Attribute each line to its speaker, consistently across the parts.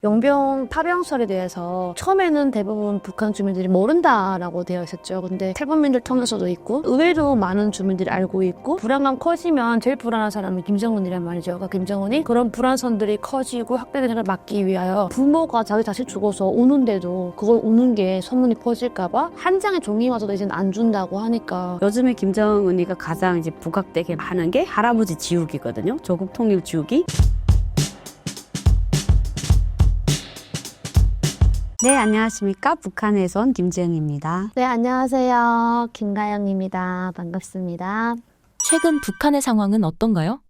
Speaker 1: 용병 파병설에 대해서 처음에는 대부분 북한 주민들이 모른다라고 되어 있었죠. 근데 탈북민들 통해서도 있고 의외로 많은 주민들이 알고 있고 불안감 커지면 제일 불안한 사람이 김정은이란 말이죠. 그러니까 김정은이 그런 불안선들이 커지고 확대되는 걸 막기 위하여 부모가 자기 자식 죽어서 우는데도 그걸 우는 게 소문이 퍼질까봐 한 장의 종이마저도 이제는 안 준다고 하니까
Speaker 2: 요즘에 김정은이가 가장 이제 부각되게 하는 게 할아버지 지우기거든요. 조국 통일 지우기. 네, 안녕하십니까. 북한에서 온 김지영입니다.
Speaker 1: 네, 안녕하세요. 김가영입니다. 반갑습니다.
Speaker 3: 최근 북한의 상황은 어떤가요?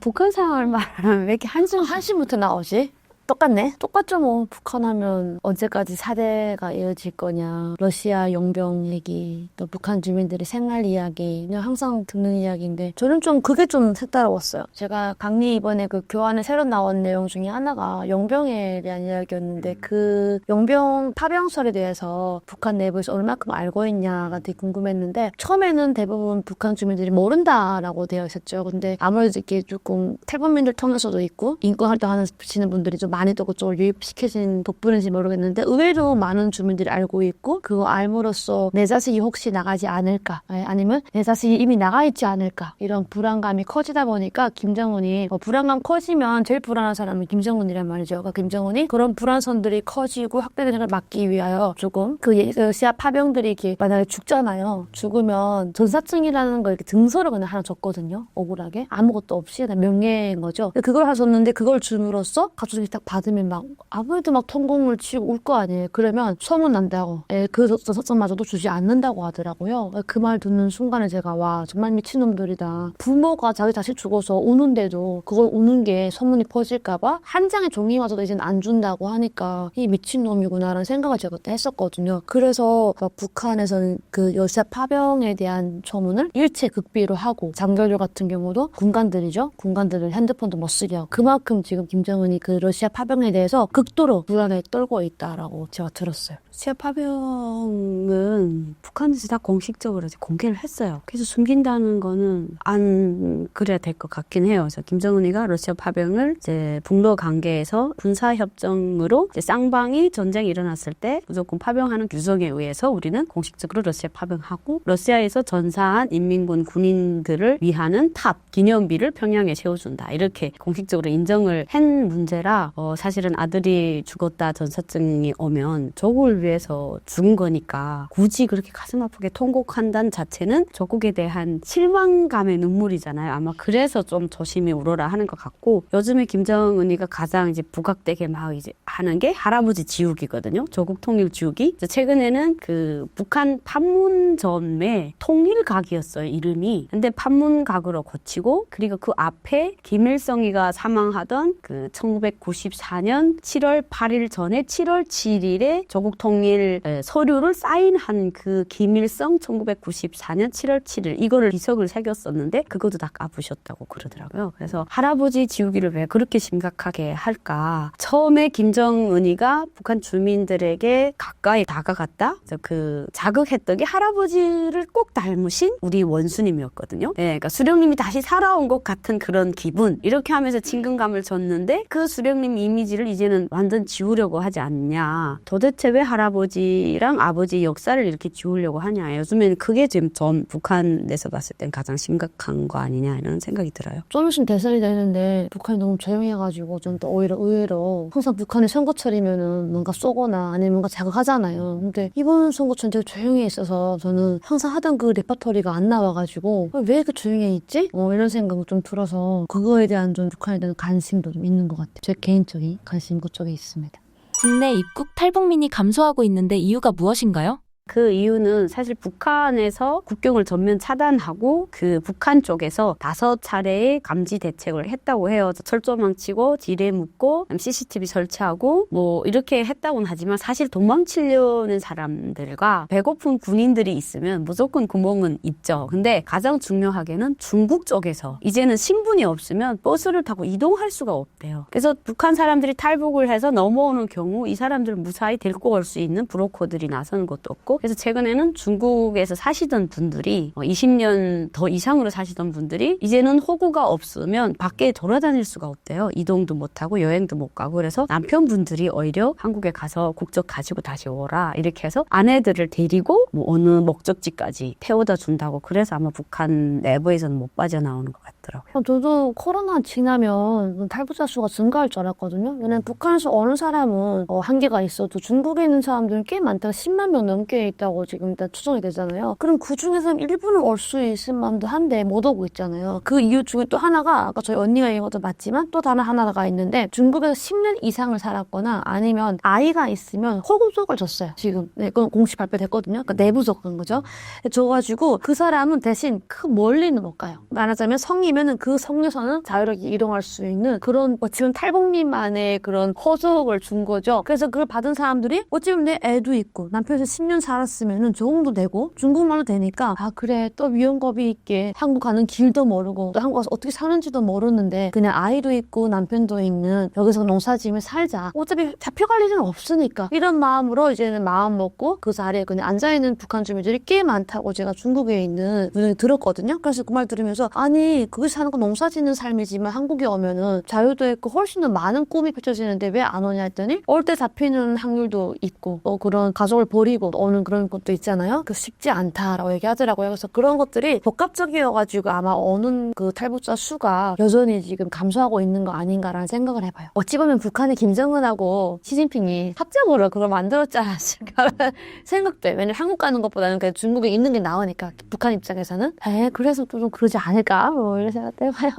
Speaker 1: 북한 상황을 말하면 왜 이렇게 한심부터 나오지? 똑같네. 똑같죠 뭐. 북한 하면 언제까지 사대가 이어질 거냐. 러시아 용병 얘기, 또 북한 주민들의 생활 이야기, 그냥 항상 듣는 이야기인데 저는 좀 그게 좀 색다르웠어요. 제가 강리 이번에 그 교환에 새로 나온 내용 중에 하나가 용병에 대한 이야기였는데 그 용병 파병설에 대해서 북한 내부에서 얼마큼 알고 있냐가 되게 궁금했는데 처음에는 대부분 북한 주민들이 모른다라고 되어 있었죠. 근데 아무래도 이렇게 조금 탈북민들 통해서도 있고 인권 활동하시는 분들이 좀 많이 또 그쪽을 유입시켜진 덕분인지 모르겠는데 의외로 많은 주민들이 알고 있고 그거 알므로써 내 자식이 혹시 나가지 않을까 아니면 내 자식이 이미 나가 있지 않을까 이런 불안감이 커지다 보니까 김정은이 불안감 커지면 제일 불안한 사람이 김정은이란 말이죠. 그러니까 김정은이 그런 불안선들이 커지고 확대되는 걸 막기 위하여 조금 그 러시아 파병들이 이렇게 만약에 죽잖아요. 죽으면 전사증이라는 거 이렇게 등서를 그냥 하나 줬거든요. 억울하게 아무것도 없이 그냥 명예인 거죠. 그걸 하셨는데 그걸 줌으로써 가족이 딱 받으면 막 아무래도 막 통곡을 치고 울 거 아니에요. 그러면 소문난다고 그 전사증마저도 주지 않는다고 하더라고요. 그 말 듣는 순간에 제가 와 정말 미친놈들이다. 부모가 자기 자식 죽어서 우는데도 그걸 우는 게 소문이 퍼질까봐 한 장의 종이마저도 이제는 안 준다고 하니까 이 미친놈이구나라는 생각을 제가 그때 했었거든요. 그래서 북한에서는 그 러시아 파병에 대한 소문을 일체 극비로 하고 장교들 같은 경우도 군관들이죠. 군관들을 핸드폰도 못 쓰게 하고 그만큼 지금 김정은이 그 러시아 파병에 대해서 극도로 불안에 떨고 있다라고 제가 들었어요.
Speaker 2: 러시아 파병은 북한에서 다 공식적으로 이제 공개를 했어요. 그래서 숨긴다는 거는 안 그래야 될 것 같긴 해요. 그래서 김정은이가 러시아 파병을 이제 북러 관계에서 군사협정으로 이제 쌍방이 전쟁이 일어났을 때 무조건 파병하는 규정에 의해서 우리는 공식적으로 러시아 파병하고 러시아에서 전사한 인민군 군인들을 위하는 탑 기념비를 평양에 세워준다. 이렇게 공식적으로 인정을 한 문제라 사실은 아들이 죽었다 전사증이 오면 조국을 위해서 죽은 거니까 굳이 그렇게 가슴 아프게 통곡한다는 자체는 조국에 대한 실망감의 눈물이잖아요. 아마 그래서 좀 조심히 울어라 하는 것 같고 요즘에 김정은이가 가장 이제 부각되게 막 이제 하는 게 할아버지 지우기거든요. 조국 통일 지우기. 최근에는 그 북한 판문점의 통일각이었어요. 이름이. 근데 판문각으로 고치고 그리고 그 앞에 김일성이가 사망하던 그 1994년 7월 8일 전에 7월 7일에 조국 통일 서류를 사인한 그 김일성 1994년 7월 7일 이거를 비석을 새겼었는데 그것도 다 까부셨다고 그러더라고요. 그래서 할아버지 지우기를 왜 그렇게 심각하게 할까? 처음에 김정은이가 북한 주민들에게 가까이 다가갔다. 그래서 그 자극했던 게 할아버지를 꼭 닮으신 우리 원수님이었거든요. 네, 그러니까 수령님이 다시 살아온 것 같은 그런 기분 이렇게 하면서 친근감을 줬는데 그 수령님 이미지를 이제는 완전 지우려고 하지 않냐. 도대체 왜 할아버지랑 아버지 역사를 이렇게 지우려고 하냐. 요즘에는 그게 지금 전 북한에서 봤을 땐 가장 심각한 거 아니냐 이런 생각이 들어요.
Speaker 1: 좀 있으면 대선이 되는데 북한이 너무 조용해가지고 좀 더 오히려 의외로 항상 북한이 선거철이면은 뭔가 쏘거나 아니면 뭔가 자극하잖아요. 근데 이번 선거철은 되게 조용히 있어서 저는 항상 하던 그 레퍼토리가 안 나와가지고 왜 이렇게 조용해 있지? 이런 생각이 좀 들어서 그거에 대한 좀 북한에 대한 관심도 좀 있는 것 같아요. 제 개인적인 관심 그쪽에 있습니다.
Speaker 3: 국내 입국 탈북민이 감소하고 있는데 이유가 무엇인가요?
Speaker 2: 그 이유는 사실 북한에서 국경을 전면 차단하고 그 북한 쪽에서 5차례의 감지 대책을 했다고 해요. 철조망 치고 지뢰 묶고 CCTV 설치하고 뭐 이렇게 했다고는 하지만 사실 도망치려는 사람들과 배고픈 군인들이 있으면 무조건 구멍은 있죠. 근데 가장 중요하게는 중국 쪽에서 이제는 신분이 없으면 버스를 타고 이동할 수가 없대요. 그래서 북한 사람들이 탈북을 해서 넘어오는 경우 이 사람들을 무사히 데리고 올 수 있는 브로커들이 나서는 것도 없고 있고, 그래서 최근에는 중국에서 사시던 분들이 20년 더 이상으로 사시던 분들이 이제는 호구가 없으면 밖에 돌아다닐 수가 없대요. 이동도 못하고 여행도 못 가고. 그래서 남편분들이 오히려 한국에 가서 국적 가지고 다시 오라 이렇게 해서 아내들을 데리고 뭐 어느 목적지까지 태워다 준다고. 그래서 아마 북한 내부에서는 못 빠져나오는 것 같더라고요.
Speaker 1: 저도 코로나 지나면 탈북자 수가 증가할 줄 알았거든요. 왜냐면 북한에서 오는 사람은 한계가 있어도 중국에 있는 사람들은 꽤 많다가 10만 명 넘게 있다고 지금 일단 추정이 되잖아요. 그럼 그 중에서 일부는 올 수 있을 만도 한데 못 오고 있잖아요. 그 이유 중에 또 하나가 아까 저희 언니가 얘기한 것도 맞지만 또 다른 하나가 있는데 중국에서 10년 이상을 살았거나 아니면 아이가 있으면 호국적을 줬어요. 지금 그건 공식 발표됐거든요. 그러니까 내부적인 거죠. 줘가지고 그 사람은 대신 그 멀리는 못 가요. 말하자면 성이면은 그 성에서는 자유롭게 이동할 수 있는 그런 지금 탈북민만의 그런 허적을 준 거죠. 그래서 그걸 받은 사람들이 어찌보면 내 애도 있고 남편에서 10년 살았으면은 적응도 되고 중국말도 되니까 아 그래 또 위험겁이 있게 한국 가는 길도 모르고 또 한국 가서 어떻게 사는지도 모르는데 그냥 아이도 있고 남편도 있는 여기서 농사지으며 살자. 어차피 잡혀갈 일은 없으니까 이런 마음으로 이제는 마음 먹고 그 자리에 그냥 앉아있는 북한 주민들이 꽤 많다고 제가 중국에 있는 분이 들었거든요. 그래서 그 말 들으면서 아니 거기서 사는 건 농사짓는 삶이지만 한국에 오면은 자유도 있고 훨씬 더 많은 꿈이 펼쳐지는데 왜 안 오냐 했더니 올 때 잡히는 확률도 있고 또 그런 가족을 버리고 오는 그런 것도 있잖아요. 그 쉽지 않다라고 얘기하더라고요. 그래서 그런 것들이 복합적이어가지고 아마 오는 그 탈북자 수가 여전히 지금 감소하고 있는 거 아닌가라는 생각을 해봐요. 어찌 보면 북한의 김정은하고 시진핑이 합작으로 그걸 만들었지 않았을까라는 생각도 해요. 왜냐면 한국 가는 것보다는 그냥 중국에 있는 게 나으니까 북한 입장에서는 그래서 좀 그러지 않을까 뭐 이런 생각도 해봐요.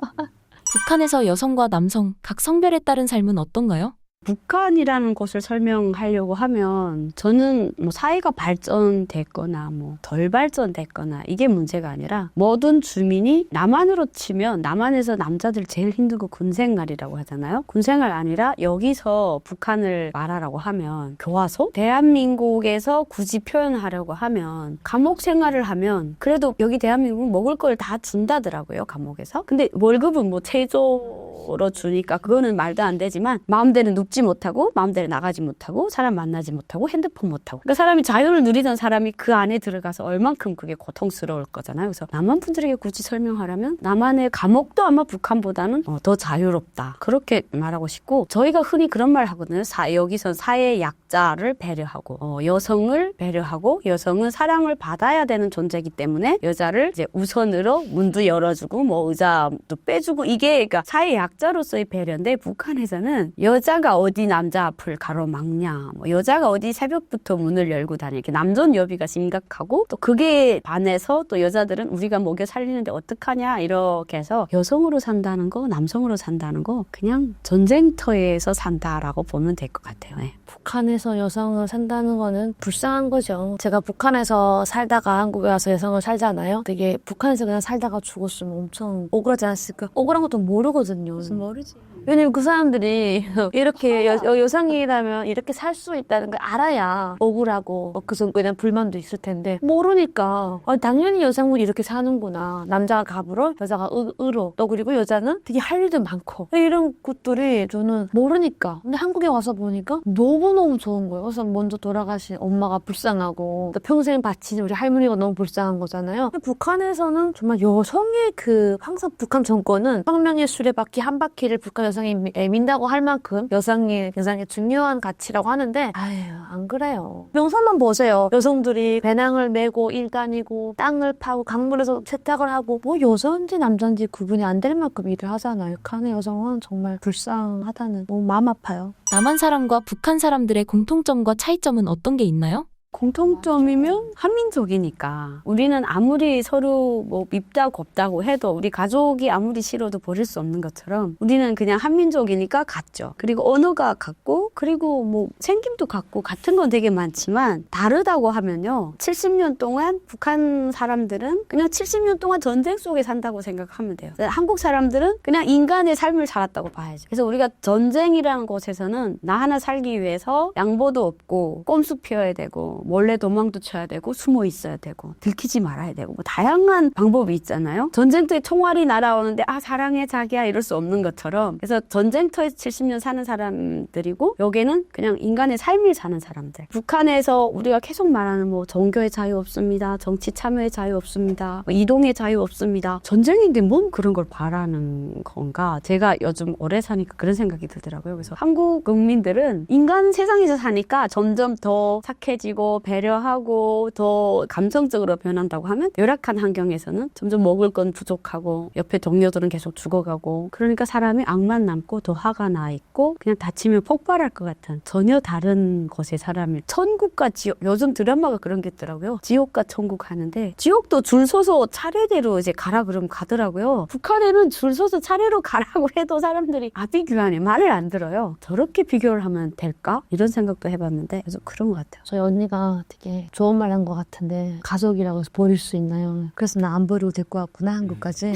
Speaker 3: 북한에서 여성과 남성, 각 성별에 따른 삶은 어떤가요?
Speaker 2: 북한이라는 곳을 설명하려고 하면 저는 뭐 사회가 발전됐거나 뭐 덜 발전됐거나 이게 문제가 아니라 모든 주민이 남한으로 치면 남한에서 남자들 제일 힘든 거 군생활이라고 하잖아요. 군생활 아니라 여기서 북한을 말하라고 하면 교화소? 대한민국에서 굳이 표현하려고 하면 감옥 생활을 하면 그래도 여기 대한민국 먹을 걸 다 준다더라고요. 감옥에서. 근데 월급은 뭐 최저로 주니까 그거는 말도 안 되지만 마음대로 눕지 못하고 마음대로 나가지 못하고 사람 만나지 못하고 핸드폰 못하고 그러니까 사람이 자유를 누리던 사람이 그 안에 들어가서 얼만큼 그게 고통스러울 거잖아요. 그래서 남한 분들에게 굳이 설명하라면 남한의 감옥도 아마 북한보다는 더 자유롭다. 그렇게 말하고 싶고 저희가 흔히 그런 말 하거든요. 여기선 사회 약자를 배려하고 여성을 배려하고 여성은 사랑을 받아야 되는 존재이기 때문에 여자를 이제 우선으로 문도 열어주고 뭐 의자도 빼주고 이게 그러니까 사회 약자로서의 배려인데 북한에서는 여자가 어디 남자 앞을 가로막냐 뭐 여자가 어디 새벽부터 문을 열고 다니냐 이렇게 남존 여비가 심각하고 또 그게 반해서 또 여자들은 우리가 먹여 살리는데 어떡하냐 이렇게 해서 여성으로 산다는 거 남성으로 산다는 거 그냥 전쟁터에서 산다라고 보면 될 것 같아요. 네.
Speaker 1: 북한에서 여성을 산다는 거는 불쌍한 거죠. 제가 북한에서 살다가 한국에 와서 여성을 살잖아요. 되게 북한에서 그냥 살다가 죽었으면 엄청 억울하지 않았을까? 억울한 것도 모르거든요.
Speaker 2: 모르지.
Speaker 1: 왜냐면 그 사람들이 이렇게 여성이라면 이렇게 살 수 있다는 걸 알아야 억울하고 그 정도에 불만도 있을 텐데 모르니까 당연히 여성은 이렇게 사는구나. 남자가 갑으로 여자가 의로 또 그리고 여자는 되게 할 일도 많고 이런 것들이 저는 모르니까 근데 한국에 와서 보니까 너무너무 좋은 거예요. 그래서 먼저 돌아가신 엄마가 불쌍하고 또 평생 바친 우리 할머니가 너무 불쌍한 거잖아요. 근데 북한에서는 정말 여성의 항상 북한 정권은 혁명의 수레바퀴 한 바퀴를 북한 여성이 민다고 할 만큼 여성이 굉장히 중요한 가치라고 하는데 안 그래요. 명산만 보세요. 여성들이 배낭을 메고 일 다니고 땅을 파고 강물에서 세탁을 하고 뭐 여자인지 남자인지 구분이 안 될 만큼 일을 하잖아요. 북한의 여성은 정말 불쌍하다는 너무 마음 아파요.
Speaker 3: 남한 사람과 북한 사람들의 공통점과 차이점은 어떤 게 있나요?
Speaker 2: 공통점이면 한민족이니까 우리는 아무리 서로 뭐 밉다 곱다고 해도 우리 가족이 아무리 싫어도 버릴 수 없는 것처럼 우리는 그냥 한민족이니까 같죠. 그리고 언어가 같고 그리고 뭐 생김도 같고 같은 건 되게 많지만 다르다고 하면요. 70년 동안 북한 사람들은 그냥 70년 동안 전쟁 속에 산다고 생각하면 돼요. 한국 사람들은 그냥 인간의 삶을 살았다고 봐야죠. 그래서 우리가 전쟁이라는 곳에서는 나 하나 살기 위해서 양보도 없고 꼼수 피워야 되고 몰래 도망도 쳐야 되고 숨어 있어야 되고 들키지 말아야 되고 뭐 다양한 방법이 있잖아요. 전쟁터에 총알이 날아오는데 사랑해 자기야 이럴 수 없는 것처럼 그래서 전쟁터에서 70년 사는 사람들이고 여기는 그냥 인간의 삶을 사는 사람들. 북한에서 우리가 계속 말하는 뭐 종교의 자유 없습니다. 정치 참여의 자유 없습니다. 뭐 이동의 자유 없습니다. 전쟁인데 뭔 그런 걸 바라는 건가? 제가 요즘 오래 사니까 그런 생각이 들더라고요. 그래서 한국 국민들은 인간 세상에서 사니까 점점 더 착해지고 배려하고 더 감성적으로 변한다고 하면 열악한 환경에서는 점점 먹을 건 부족하고 옆에 동료들은 계속 죽어가고 그러니까 사람이 악만 남고 더 화가 나 있고 그냥 다치면 폭발할 것 같은 전혀 다른 곳의 사람이 천국과 지옥 요즘 드라마가 그런 게 있더라고요. 지옥과 천국 하는데 지옥도 줄 서서 차례대로 이제 가라 그러면 가더라고요. 북한에는 줄 서서 차례로 가라고 해도 사람들이 아비규환해 말을 안 들어요. 저렇게 비교를 하면 될까? 이런 생각도 해봤는데 그래서 그런 것 같아요.
Speaker 1: 저희 언니가 되게 좋은 말 한 것 같은데 가족이라고 해서 버릴 수 있나요? 그래서 나 안 버리고 데리고 왔구나 한국까지.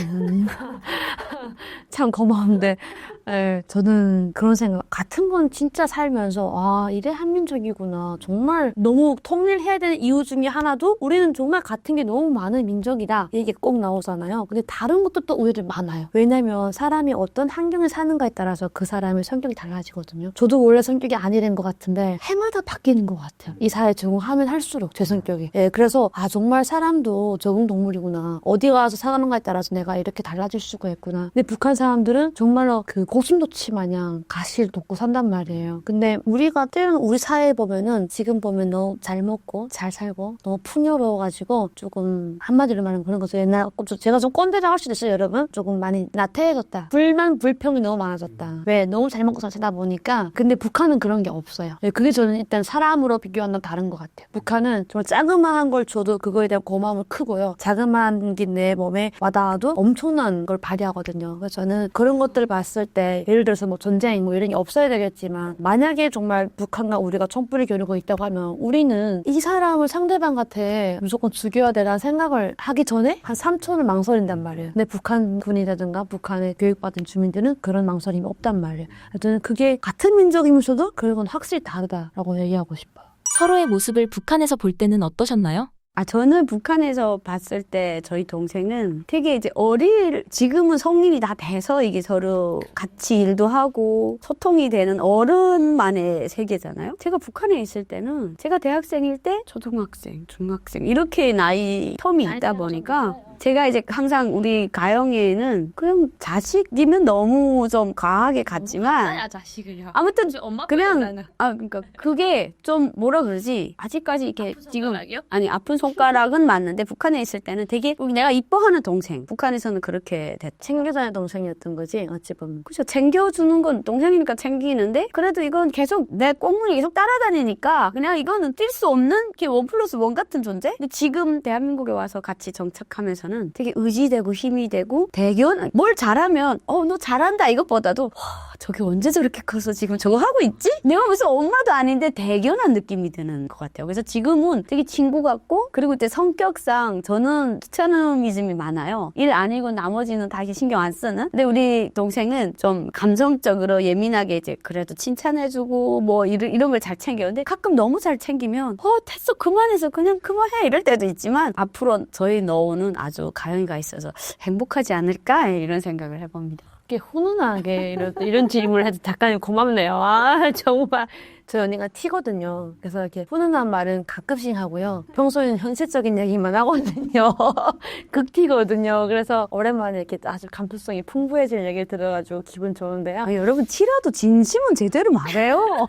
Speaker 1: 참 고마운데 예, 저는 그런 생각 같은 건 진짜 살면서 아 이래 한민족이구나 정말 너무 통일해야 되는 이유 중에 하나도 우리는 정말 같은 게 너무 많은 민족이다 이게 꼭 나오잖아요. 근데 다른 것도 또 오히려 많아요. 왜냐면 사람이 어떤 환경에 사는가에 따라서 그 사람의 성격이 달라지거든요. 저도 원래 성격이 아니란 것 같은데 해마다 바뀌는 것 같아요. 이 사회에 적응하면 할수록 제 성격이 예, 그래서 아 정말 사람도 적응동물이구나. 어디 가서 사는가에 따라서 내가 이렇게 달라질 수가 있구나. 근데 북한 사람들은 정말로 그 고슴도치 마냥 가시를 돋고 산단 말이에요. 근데 우리가 때로는 우리 사회에 보면은 지금 보면 너무 잘 먹고 잘 살고 너무 풍요로워가지고 조금 한마디로 말하면 그런 거죠. 옛날 제가 좀 꼰대라고 할 수도 있어요, 여러분. 조금 많이 나태해졌다. 불만 불평이 너무 많아졌다. 왜? 너무 잘 먹고 잘 살다 보니까. 근데 북한은 그런 게 없어요. 그게 저는 일단 사람으로 비교하면 다른 것 같아요. 북한은 정말 자그마한 걸 줘도 그거에 대한 고마움을 크고요. 자그마한 게 내 몸에 와닿아도 엄청난 걸 발휘하거든요. 그래서 저는 그런 것들을 봤을 때 예를 들어서 뭐 전쟁 뭐 이런 게 없어야 되겠지만 만약에 정말 북한과 우리가 촛불을 겨루고 있다고 하면 우리는 이 사람을 상대방한테 무조건 죽여야 되라는 생각을 하기 전에 한 3초를 망설인단 말이에요. 근데 북한군이라든가 북한에 교육받은 주민들은 그런 망설임이 없단 말이에요. 저는 그게 같은 민족이면서도 그건 확실히 다르다라고 얘기하고 싶어요.
Speaker 3: 서로의 모습을 북한에서 볼 때는 어떠셨나요?
Speaker 2: 저는 북한에서 봤을 때 저희 동생은 되게 이제 지금은 성인이 다 돼서 이게 서로 같이 일도 하고 소통이 되는 어른만의 세계잖아요. 제가 북한에 있을 때는 제가 대학생일 때 초등학생, 중학생 이렇게 나이 텀이 있다 보니까 제가 이제 항상 우리 가영이는 그냥 자식이면 너무 좀 과하게 갔지만
Speaker 1: 자식을요.
Speaker 2: 아무튼 그냥 그러니까 그게 좀 뭐라 그러지 아직까지 이렇게 지금 아니 아픈 손가락은 맞는데 북한에 있을 때는 되게 내가 이뻐하는 동생 북한에서는 그렇게
Speaker 1: 챙겨주는 동생이었던 거지 어찌 보면.
Speaker 2: 그렇죠. 챙겨주는 건 동생이니까 챙기는데 그래도 이건 계속 내 꽁무니 계속 따라다니니까 그냥 이거는 뛸 수 없는 이렇게 1+1 같은 존재. 근데 지금 대한민국에 와서 같이 정착하면서 되게 의지되고 힘이 되고 대견 뭘 잘하면 너 잘한다 이것보다도 와 저게 언제 저렇게 커서 지금 저거 하고 있지? 내가 무슨 엄마도 아닌데 대견한 느낌이 드는 것 같아요. 그래서 지금은 되게 친구 같고 그리고 이제 성격상 저는 스차누미즘이 많아요. 일 아니고 나머지는 다 신경 안 쓰는. 근데 우리 동생은 좀 감성적으로 예민하게 이제 그래도 칭찬해주고 뭐 이런 걸 잘 챙겨요. 근데 가끔 너무 잘 챙기면 됐어 그만해서 그냥 그만해 이럴 때도 있지만 앞으로 저희 노후는 아주 가영이가 있어서 행복하지 않을까 이런 생각을 해봅니다.
Speaker 1: 이렇게 훈훈하게 이런 질문을 해도 작가님 고맙네요. 아 정말 저희 언니가 T거든요. 그래서 이렇게 훈훈한 말은 가끔씩 하고요. 평소에는 현실적인 얘기만 하거든요. 극T거든요. 그래서 오랜만에 이렇게 아주 감수성이 풍부해질 얘기를 들어가지고 기분 좋은데요.
Speaker 2: 여러분 T라도 진심은 제대로 말해요.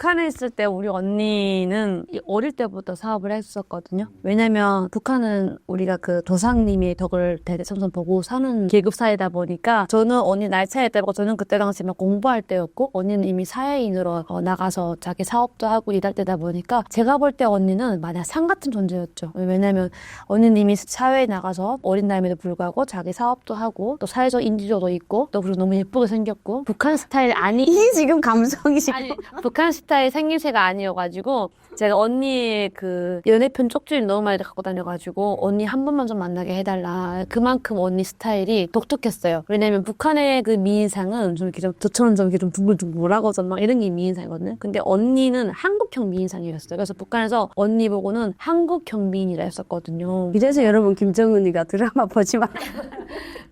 Speaker 1: 북한에 있을 때 우리 언니는 어릴 때부터 사업을 했었거든요. 왜냐면 북한은 우리가 그 조상님의 덕을 대대손손 보고 사는 계급 사회다 보니까 저는 언니 나이 차이 때고 저는 그때 당시 막 공부할 때였고 언니는 이미 사회인으로 나가서 자기 사업도 하고 일할 때다 보니까 제가 볼 때 언니는 마냥 산 같은 존재였죠. 왜냐면 언니는 이미 사회에 나가서 어린 나이에도 불구하고 자기 사업도 하고 또 사회적 인지도도 있고 또 그리고 너무 예쁘게 생겼고 북한 스타일 아니
Speaker 2: 이게 지금 감성이시고
Speaker 1: 북한 스타일 스타일 생김새가 아니어가지고 제가 언니 그 연애편 쪽지를 너무 많이 갖고 다녀가지고 언니 한 번만 좀 만나게 해달라. 그만큼 언니 스타일이 독특했어요. 왜냐면 북한의 그 미인상은 좀 이렇게 좀 저처럼 좀 이렇게 좀 둥글둥글하고 좀 막 이런 게 미인상이거든요. 근데 언니는 한국형 미인상이었어요. 그래서 북한에서 언니 보고는 한국형 미인이라 했었거든요.
Speaker 2: 이래서 여러분 김정은이가 드라마 보지 마.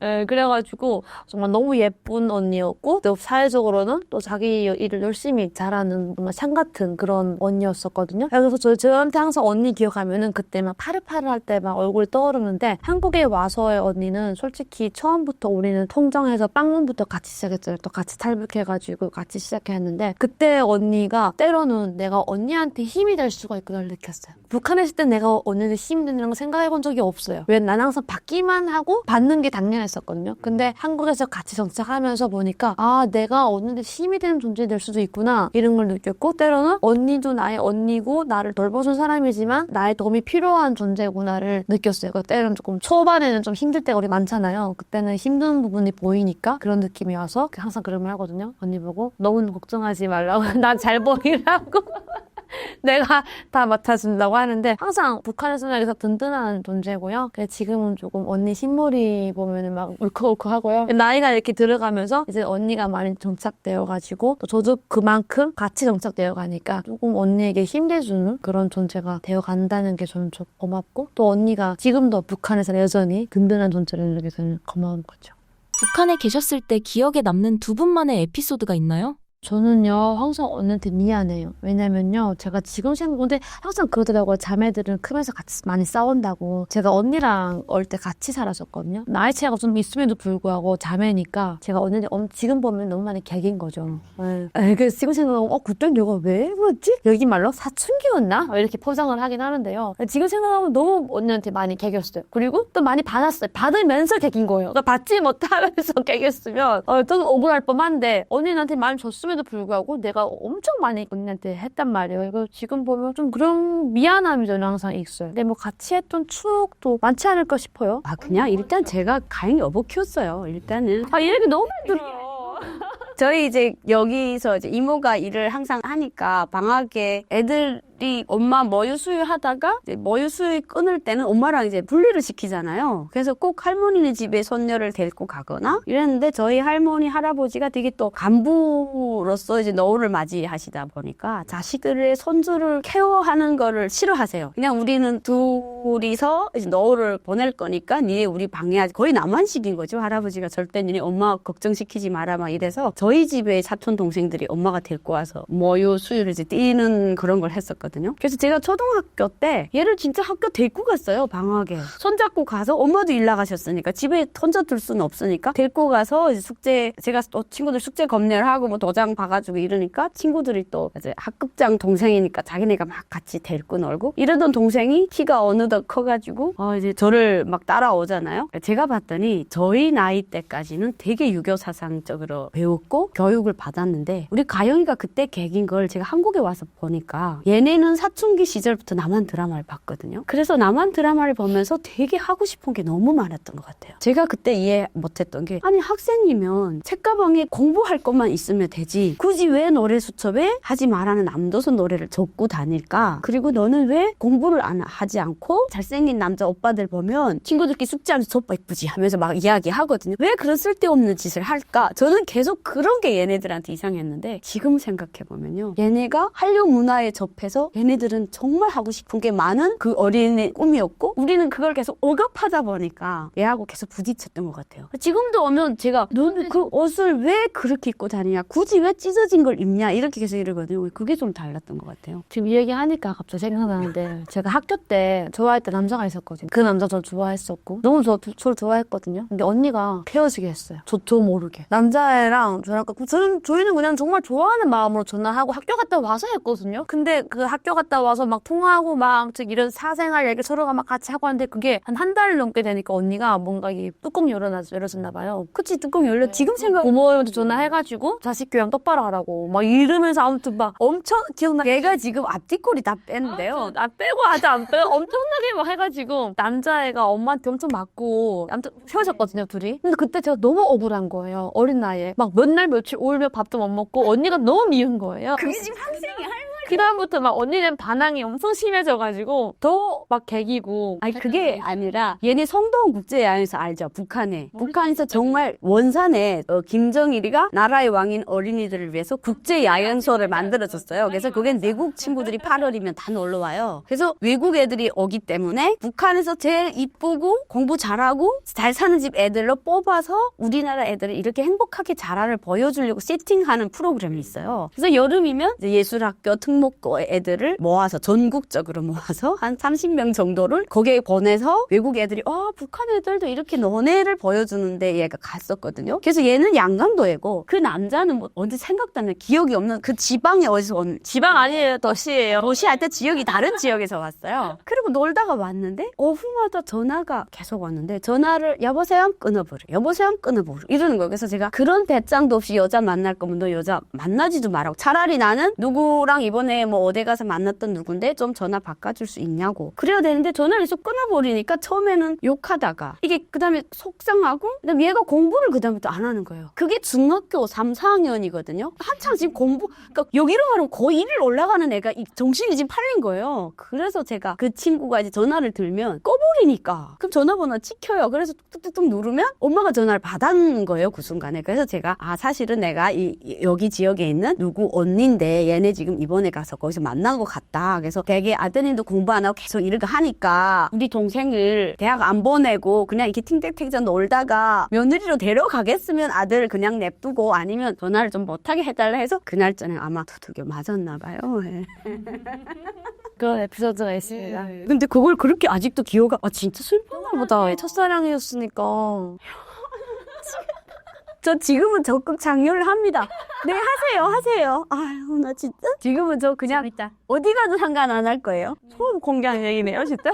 Speaker 1: 예, 그래가지고 정말 너무 예쁜 언니였고 또 사회적으로는 또 자기 일을 열심히 잘하는 정말 상 같은 그런 언니였었거든요. 그래서 저한테 항상 언니 기억하면은 그때 막 파릇파릇할 때 막 얼굴 떠오르는데 한국에 와서의 언니는 솔직히 처음부터 우리는 통정해서 빵문부터 같이 시작했잖아요. 또 같이 탈북해가지고 같이 시작했는데 그때 언니가 때로는 내가 언니한테 힘이 될 수가 있구나를 느꼈어요. 북한에 있을 때 내가 언니한테 힘이 된다는 거 생각해본 적이 없어요. 왜 난 항상 받기만 하고 받는 게 당연했었거든요. 근데 한국에서 같이 정착하면서 보니까 아 내가 언니한테 힘이 되는 존재 될 수도 있구나 이런 걸 느꼈고 때로는 언니도 나의 언니고 나를 돌봐준 사람이지만 나의 도움이 필요한 존재구나를 느꼈어요. 그 때로는 조금 초반에는 좀 힘들 때가 우리 많잖아요. 그때는 힘든 부분이 보이니까 그런 느낌이 와서 항상 그런 말 하거든요. 언니 보고 너무 걱정하지 말라고 난 잘 보이라고 내가 다 맡아준다고 하는데 항상 북한의 생각에서 든든한 존재고요. 그래서 지금은 조금 언니 신물이 보면은 막 울컥울컥하고요. 나이가 이렇게 들어가면서 이제 언니가 많이 정착되어가지고 또 저도 그만큼 같이 정착되어 가니까 조금 언니에게 힘내주는 그런 존재가 되어간다는 게 저는 좀 고맙고 또 언니가 지금도 북한에서 여전히 든든한 존재를 이렇게 저는 고마운 거죠.
Speaker 3: 북한에 계셨을 때 기억에 남는 두 분만의 에피소드가 있나요?
Speaker 1: 저는요 항상 언니한테 미안해요. 왜냐면요 제가 지금 생각하는데 항상 그러더라고요. 자매들은 크면서 같이 많이 싸운다고. 제가 언니랑 어릴 때 같이 살았었거든요. 나이 차이가 좀 있음에도 불구하고 자매니까 제가 언니한테 지금 보면 너무 많이 개긴 거죠. 그래서 지금 생각하면 그때 내가 왜 그랬지? 여기 말로 사춘기였나? 이렇게 포장을 하긴 하는데요. 지금 생각하면 너무 언니한테 많이 개겼어요. 그리고 또 많이 받았어요. 받으면서 개긴 거예요. 그러니까 받지 못하면서 개겼으면 좀 억울할 법한데 언니한테 많이 줬으면 에도 불구하고 내가 엄청 많이 언니한테 했단 말이에요. 이거 지금 보면 좀 그런 미안함이 저는 항상 있어요. 근데 뭐 같이 했던 추억도 많지 않을까 싶어요.
Speaker 2: 그냥 일단 제가 가인 여보 키웠어요. 일단은.
Speaker 1: 이 얘기 너무 힘들어요.
Speaker 2: 저희 이제 여기서 이제 이모가 일을 항상 하니까 방학에 애들이 엄마 모유 수유하다가 이제 모유 수유 끊을 때는 엄마랑 이제 분리를 시키잖아요. 그래서 꼭 할머니네 집에 손녀를 데리고 가거나 이랬는데 저희 할머니 할아버지가 되게 또 간부로서 이제 노후를 맞이하시다 보니까 자식들의 손주를 케어하는 거를 싫어하세요. 그냥 우리는 둘이서 이제 노후를 보낼 거니까 니네 우리 방해하지. 거의 남한식인 거죠. 할아버지가 절대 니네 엄마 걱정시키지 마라 막 이래서 저희 집에 사촌 동생들이 엄마가 데리고 와서 모유 수유를 이제 띄는 그런 걸 했었거든요. 그래서 제가 초등학교 때 얘를 진짜 학교 데리고 갔어요. 방학에. 손잡고 가서 엄마도 일 나가셨으니까 집에 혼자 둘 수는 없으니까 데리고 가서 이제 숙제 제가 또 친구들 숙제 검열을 하고 뭐 도장 봐가지고 이러니까 친구들이 또 이제 학급장 동생이니까 자기네가 막 같이 데리고 놀고 이러던 동생이 키가 어느덧 커가지고 이제 저를 막 따라오잖아요. 제가 봤더니 저희 나이 때까지는 되게 유교 사상적으로 배웠고 교육을 받았는데 우리 가영이가 그때 개긴 걸 제가 한국에 와서 보니까 얘네는 사춘기 시절부터 남한 드라마를 봤거든요. 그래서 남한 드라마를 보면서 되게 하고 싶은 게 너무 많았던 것 같아요. 제가 그때 이해 못했던 게 아니 학생이면 책가방에 공부할 것만 있으면 되지 굳이 왜 노래 수첩에 하지 말라는 남도선 노래를 적고 다닐까? 그리고 너는 왜 공부를 안 하지 않고 잘생긴 남자 오빠들 보면 친구들끼리 숙제하면서 저 오빠 이쁘지 하면서 막 이야기하거든요. 왜 그런 쓸데없는 짓을 할까? 저는 계속 그런 게 얘네들한테 이상했는데 지금 생각해보면요. 얘네가 한류 문화에 접해서 얘네들은 정말 하고 싶은 게 많은 그 어린이의 꿈이었고 우리는 그걸 계속 억압하다 보니까 얘하고 계속 부딪혔던 것 같아요. 지금도 오면 제가 너는 그 옷을 왜 그렇게 입고 다니냐 굳이 왜 찢어진 걸 입냐 이렇게 계속 이러거든요. 그게 좀 달랐던 것 같아요.
Speaker 1: 지금 이 얘기하니까 갑자기 생각나는데 제가 학교 때 좋아했던 남자가 있었거든요. 그 남자 저 좋아했었고 너무 저를 좋아했거든요. 근데 언니가 헤어지게 했어요. 저 모르게. 남자애랑 저희는 그냥 정말 좋아하는 마음으로 전화하고 학교 갔다 와서 했거든요. 근데 그 학교 갔다 와서 막 통화하고 막 이런 사생활 얘기 서로가 막 같이 하고 하는데 그게 한 달 넘게 되니까 언니가 뭔가 이 뚜껑 열어줬나 봐요.
Speaker 2: 그치, 뚜껑 열려. 지금 생각,
Speaker 1: 부모한테 전화해가지고 자식 교양 똑바로 하라고 막 이러면서 아무튼 막 엄청 기억나.
Speaker 2: 얘가 지금 앞뒤꼬리 다 뺐는데요.
Speaker 1: 안 빼고 아직 안 빼고 엄청나게 막 해가지고 남자애가 엄마한테 엄청 맞고 아무튼 헤어졌거든요 둘이. 근데 그때 제가 너무 억울한 거예요. 어린 나이에 막 몇 날 며칠 울며 밥도 못 먹고 언니가 너무 미운 거예요.
Speaker 2: 그게 지금 학생이 할
Speaker 1: 그다음부터 막 언니는 반항이 엄청 심해져가지고 더 막 개기고.
Speaker 2: 아니 그게 아니라 얘네 성동 국제야행에서 알죠? 북한에서 정말 원산에 김정일이가 나라의 왕인 어린이들을 위해서 국제야행소를 만들어줬어요. 그래서 거긴 내국 친구들이 8월이면 다 놀러 와요. 그래서 외국 애들이 오기 때문에 북한에서 제일 이쁘고 공부 잘하고 잘 사는 집 애들로 뽑아서 우리나라 애들을 이렇게 행복하게 자라를 보여주려고 세팅하는 프로그램이 있어요. 그래서 여름이면 이제 예술학교 특목고 애들을 모아서 전국적으로 모아서 한 30명 정도를 거기에 보내서 외국 애들이 북한 애들도 이렇게 너네를 보여주는데 얘가 갔었거든요. 그래서 얘는 양강도애고 그 남자는 뭐 언제 생각도 안 나요. 기억이 없는 그 지방에 어디서 온
Speaker 1: 지방 아니에요, 도시예요.
Speaker 2: 도시할 때 지역이 다른 지역에서 왔어요. 그리고 놀다가 왔는데 오후마다 전화가 계속 왔는데 전화를 여보세요 하면 끊어버려. 여보세요 하면 끊어버려. 이러는 거예요. 그래서 제가 그런 배짱도 없이 여자 만날 거면 너 여자 만나지도 말라고. 차라리 나는 누구랑 이번에 뭐 어디 가서 만났던 누군데 좀 전화 바꿔줄 수 있냐고. 그래야 되는데 전화를 계속 끊어버리니까 처음에는 욕하다가 이게 그 다음에 속상하고 그다음에 얘가 공부를 그 다음부터 안 하는 거예요. 그게 중학교 3, 4학년이거든요. 한창 지금 공부 그러니까 여기로 말하면 고1을 올라가는 애가 이 정신이 지금 팔린 거예요. 그래서 제가 그 친구가 이제 전화를 들면 꺼버리니까 그럼 전화번호 찍혀요. 그래서 뚝뚝뚝 누르면 엄마가 전화를 받은 거예요. 그 순간에. 그래서 제가 사실은 내가 여기 지역에 있는 누구 언니인데 얘네 지금 이번에 가서 거기서 만난 것 같다. 그래서 되게 아드님도 공부 안 하고 계속 이렇게 하니까 우리 동생을 대학 안 보내고 그냥 이렇게 팅땡땡전 놀다가 며느리로 데려가겠으면 아들 그냥 냅두고 아니면 전화를 좀 못하게 해달라 해서 그날 저녁 아마 두들겨 맞았나 봐요. 네.
Speaker 1: 그런 에피소드가 있습니다.
Speaker 2: 근데 그걸 그렇게 아직도 진짜 슬프나 보다.
Speaker 1: 첫사랑이었으니까.
Speaker 2: 저 지금은 적극 장려를 합니다. 네, 하세요. 아유, 나 진짜. 지금은 저 그냥
Speaker 1: 재밌다.
Speaker 2: 어디 가도 상관 안 할 거예요. 처음 공개한 얘기네요, 진짜.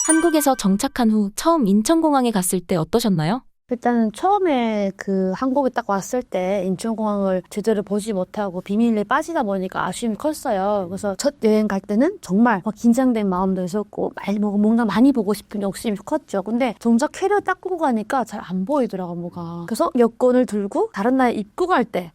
Speaker 3: 한국에서 정착한 후 처음 인천공항에 갔을 때 어떠셨나요?
Speaker 1: 일단은 처음에 그 한국에 딱 왔을 때 인천공항을 제대로 보지 못하고 비밀리에 빠지다 보니까 아쉬움이 컸어요. 그래서 첫 여행 갈 때는 정말 막 긴장된 마음도 있었고 뭔가 많이 보고 싶은 욕심이 컸죠. 근데 정작 캐리어 닦고 가니까 잘 안 보이더라고 뭐가. 그래서 여권을 들고 다른 나라에 입국할 때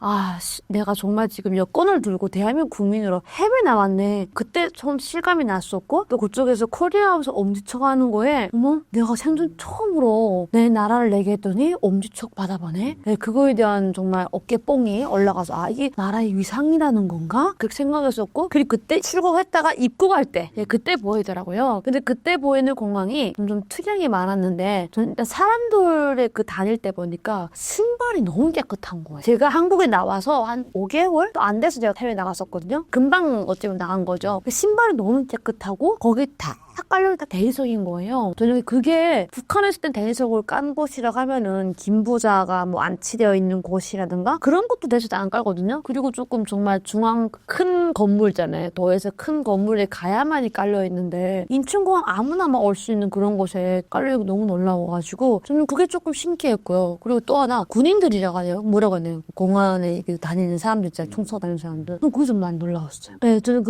Speaker 1: 내가 정말 지금 여권을 들고 대한민국 국민으로 해외 나왔네. 그때 처음 실감이 났었고 또 그쪽에서 코리아 하면서 엄지척하는 거에 어머 내가 생전 처음으로 내 나라를 내게 했더니 엄지척 받아보네. 네, 그거에 대한 정말 어깨뽕이 올라가서 이게 나라의 위상이라는 건가? 그렇게 생각했었고 그리고 그때 출국했다가 입국할 때 그때 보이더라고요. 근데 그때 보이는 공항이 좀 특이한 게 많았는데 저는 일단 사람들의 그 다닐 때 보니까 신발이 너무 깨끗한 거예요. 제가 한국에 나와서 한 5개월? 또 안 돼서 제가 해외 나갔었거든요. 금방 어쩌면 나간 거죠. 신발이 너무 깨끗하고 거기 다 깔려 다 대리석인 거예요. 저는 그게 북한에 있을 땐 대리석을 깐 곳이라고 하면은 김부자가 뭐 안치되어 있는 곳이라든가 그런 것도 대리석 안 깔거든요. 그리고 조금 정말 중앙 큰 건물잖아요. 도에서 큰 건물에 가야만이 깔려 있는데 인천공항 아무나 막 올 수 있는 그런 곳에 깔려 있고 너무 놀라워가지고 저는 그게 조금 신기했고요. 그리고 또 하나 군인들이라고 하네요. 뭐라고 하네요. 공항에 다니는 사람들 있잖아요. 총 쏘고 다니는 사람들. 그게 좀 많이 놀라웠어요. 네, 저는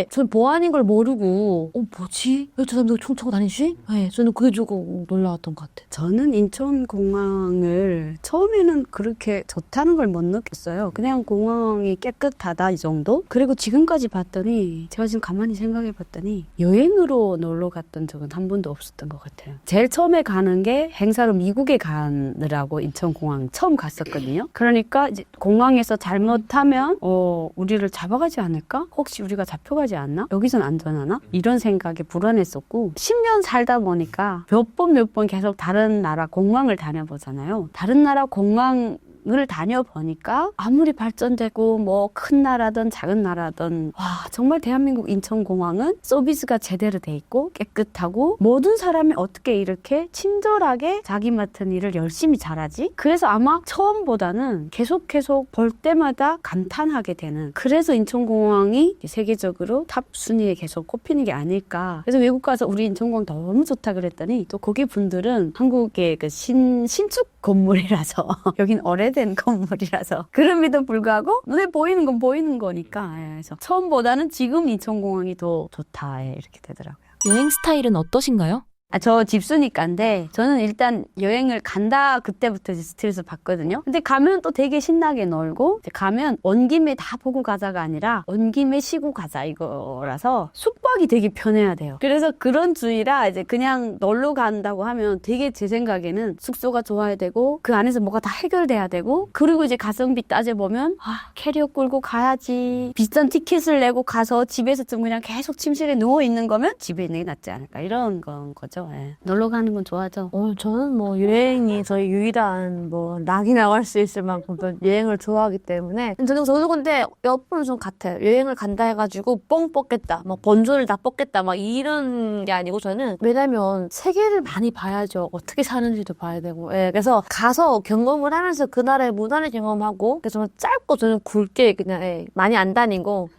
Speaker 1: 전 보안인 걸 모르고 뭐지? 왜 저 사람들 총 차고 다니지? 네, 저는 그게 조금 놀라웠던 것 같아요.
Speaker 2: 저는 인천공항을 처음에는 그렇게 좋다는 걸 못 느꼈어요. 그냥 공항이 깨끗하다 이 정도? 그리고 지금까지 봤더니 제가 지금 가만히 생각해 봤더니 여행으로 놀러 갔던 적은 한 번도 없었던 것 같아요. 제일 처음에 가는 게 행사로 미국에 가느라고 인천공항 처음 갔었거든요. 그러니까 이제 공항에서 잘못하면 우리를 잡아가지 않을까? 혹시 우리가 잡혀가지 않나? 여기선 안전하나? 이런 생각에 불안했었고 10년 살다 보니까 몇 번 계속 다른 나라 공항을 다녀보잖아요. 다른 나라 공항 여행을 다녀보니까 아무리 발전되고 뭐 큰 나라든 작은 나라든 와 정말 대한민국 인천공항은 서비스가 제대로 돼 있고 깨끗하고 모든 사람이 어떻게 이렇게 친절하게 자기 맡은 일을 열심히 잘하지? 그래서 아마 처음보다는 계속 볼 때마다 감탄하게 되는 그래서 인천공항이 세계적으로 탑 순위에 계속 꼽히는 게 아닐까. 그래서 외국 가서 우리 인천공항 너무 좋다 그랬더니 또 거기 분들은 한국의 그 신축 건물이라서 여긴 오래된 건물이라서 그럼에도 불구하고 눈에 보이는 건 보이는 거니까 그래서 처음보다는 지금 인천공항이 더 좋다 이렇게 되더라고요.
Speaker 3: 여행 스타일은 어떠신가요?
Speaker 2: 저 집수니까인데 저는 일단 여행을 간다 그때부터 이제 스트레스 받거든요. 근데 가면 또 되게 신나게 놀고 이제 가면 온 김에 다 보고 가자가 아니라 온 김에 쉬고 가자 이거라서 숙박이 되게 편해야 돼요. 그래서 그런 주의라 이제 그냥 놀러 간다고 하면 되게 제 생각에는 숙소가 좋아야 되고 그 안에서 뭐가 다 해결돼야 되고 그리고 이제 가성비 따져보면 캐리어 끌고 가야지 비싼 티켓을 내고 가서 집에서 좀 그냥 계속 침실에 누워 있는 거면 집에 있는 게 낫지 않을까 이런 건 거죠. 예. 놀러 가는 건 좋아하죠.
Speaker 1: 저는 뭐 여행이 저희 유일한 뭐 낙이 나갈 수 있을 만큼 또 여행을 좋아하기 때문에 저도 근데 옆으로 좀 같아요. 여행을 간다 해가지고 뻥 뻗겠다, 막 번전을 다 뻗겠다, 막 이런 게 아니고 저는 왜냐면 세계를 많이 봐야죠. 어떻게 사는지도 봐야 되고. 예, 그래서 가서 경험을 하면서 그 나라의 문화를 경험하고 그래서 저는 짧고 저는 굵게 그냥 많이 안 다니고.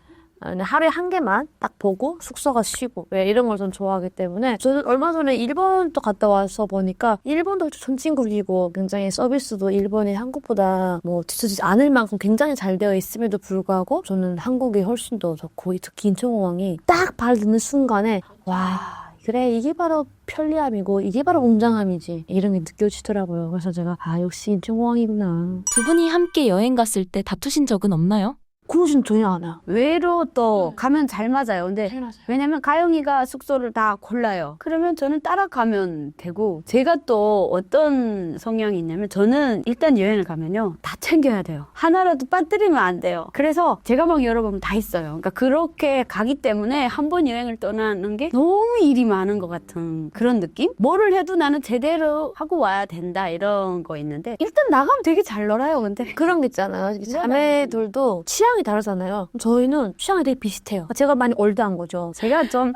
Speaker 1: 하루에 한 개만 딱 보고 숙소가 쉬고 이런 걸 좀 좋아하기 때문에 저는 얼마 전에 일본도 갔다 와서 보니까 일본도 선진국이고 굉장히 서비스도 일본이 한국보다 뭐 뒤처지지 않을 만큼 굉장히 잘 되어 있음에도 불구하고 저는 한국이 훨씬 더 좋고 특히 인천공항이 딱 발 넣는 순간에 와 그래 이게 바로 편리함이고 이게 바로 웅장함이지 이런 게 느껴지더라고요. 그래서 제가 역시 인천공항이구나.
Speaker 3: 두 분이 함께 여행 갔을 때 다투신 적은 없나요?
Speaker 1: 그러진 전혀 않아요.
Speaker 2: 외로 또 가면 잘 맞아요. 근데
Speaker 1: 잘 맞아요.
Speaker 2: 왜냐면 가영이가 숙소를 다 골라요. 그러면 저는 따라가면 되고 제가 또 어떤 성향이 있냐면 저는 일단 여행을 가면요 다 챙겨야 돼요. 하나라도 빠뜨리면 안 돼요. 그래서 제가 막 열어보면 다 있어요. 그러니까 그렇게 가기 때문에 한 번 여행을 떠나는 게 너무 일이 많은 것 같은 그런 느낌? 뭐를 해도 나는 제대로 하고 와야 된다 이런 거 있는데 일단 나가면 되게 잘 놀아요. 근데
Speaker 1: 그런 게 있잖아요. 자매들도 취향이 다르잖아요. 저희는 취향이 되게 비슷해요. 제가 많이 올드한 거죠.
Speaker 2: 제가 좀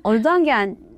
Speaker 2: 올드한 게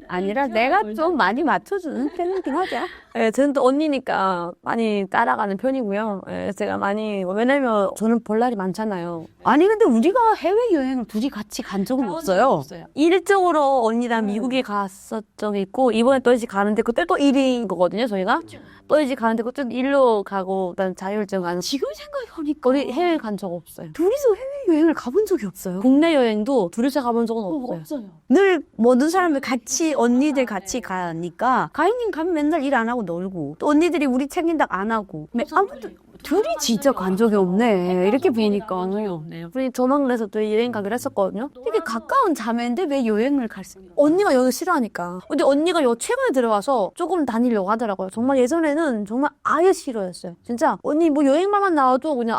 Speaker 2: 아니라 내가 좀 많이 맞춰주는 편이긴 하죠.
Speaker 1: 예, 저는 또 언니니까 많이 따라가는 편이고요. 예, 제가 많이 왜냐면 저는 볼 날이 많잖아요.
Speaker 2: 아니 근데 우리가 해외여행을 둘이 같이 간 적은 없어요.
Speaker 1: 일적으로 언니랑 미국에 갔었던 적이 있고 이번에 또 이제 가는데 그때 또 일인 거거든요. 저희가 또 이제 가는데 그때 일로 가고 그다음 자율증 가는
Speaker 2: 지금 생각해보니까
Speaker 1: 우리 해외 간 적 없어요.
Speaker 2: 둘이서 해외여행을 가본 적이 없어요.
Speaker 1: 국내 여행도 둘이서 가본 적은 없어요.
Speaker 2: 늘 모든 사람들 같이 언니들 같이 가니까 가인님 가면 맨날 일 안 하고 놀고 또 언니들이 우리 챙긴다 안 하고 아무도 둘이 진짜 간 적이 없네. 이렇게 보니까
Speaker 1: 우리 조만간에서 또 여행 가기로 했었거든요.
Speaker 2: 되게 가까운 자매인데 왜 여행을 갈 수 있는
Speaker 1: 언니가 여기 싫어하니까. 근데 언니가 최근에 들어와서 조금 다니려고 하더라고요. 정말 예전에는 정말 아예 싫어했어요. 진짜 언니 뭐 여행만 나와도 그냥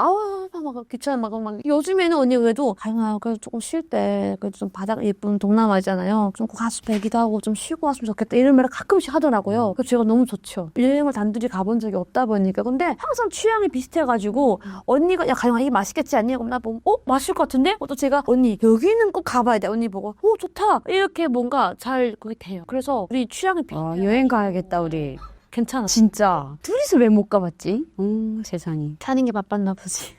Speaker 1: 막 귀찮아 막 요즘에는 언니 왜도 가영아 그래도 조금 쉴 때 그래도 좀 바다가 예쁜 동남아잖아요. 좀 가수 배기도 하고 좀 쉬고 왔으면 좋겠다 이런 말을 가끔씩 하더라고요. 그래서 제가 너무 좋죠. 여행을 단둘이 가본 적이 없다 보니까 근데 항상 취향이 비슷해가지고 언니가 야 가영아 이게 맛있겠지 않니? 그럼 나 보면 맛있을 것 같은데? 또 제가 언니 여기는 꼭 가봐야 돼. 언니 보고 좋다 이렇게 뭔가 잘 그게 돼요. 그래서 우리 취향이
Speaker 2: 여행 가야겠다 우리.
Speaker 1: 괜찮아.
Speaker 2: 진짜 둘이서 왜 못 가봤지? 세상이
Speaker 1: 사는 게 바빴나 보지.